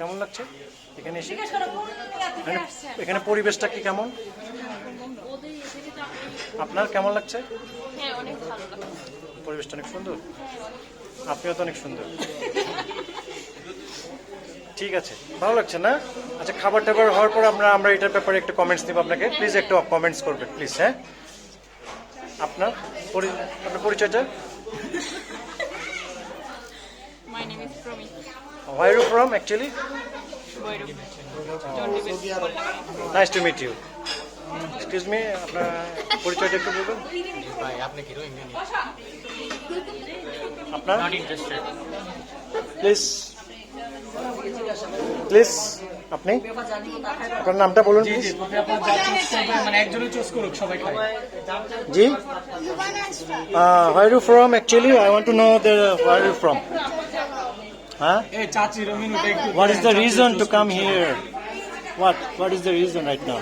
কেমন লাগছে এখানে এসে? এখানে পরিবেশটা কি কেমন? আপনার কেমন লাগছে? হ্যাঁ, অনেক ভালো লাগছে। পরিবেশটা অনেক সুন্দর, আপনিও তো অনেক সুন্দর। ঠিক আছে, ভালো লাগছে না? আচ্ছা, খাবার টাবার হওয়ার পর আমরা এটার ব্যাপারে একটু কমেন্টস দিব আপনাকে। প্লিজ একটু কমেন্টস করবেন প্লিজ। হ্যাঁ, আপনার পরিচয়টা? My name is Promi. Where are you from actually? Boyru. John Davis. Nice to meet you. Excuse me, আপনার পরিচয়টা একটু বলবেন? ভাই আপনি কি রোহিঙ্গা নি? আপনার নট ইন্টারেস্টেড। প্লিজ প্লিজ আপনি আপনার নামটা বলুন প্লিজ। মানে একজনই চুজ করুক, সবাই খায়। জি, where are you from actually? I want to know where are you from? Huh? এই চাচি রহিন ওটা একটু What is the reason to come here? What is the reason right now?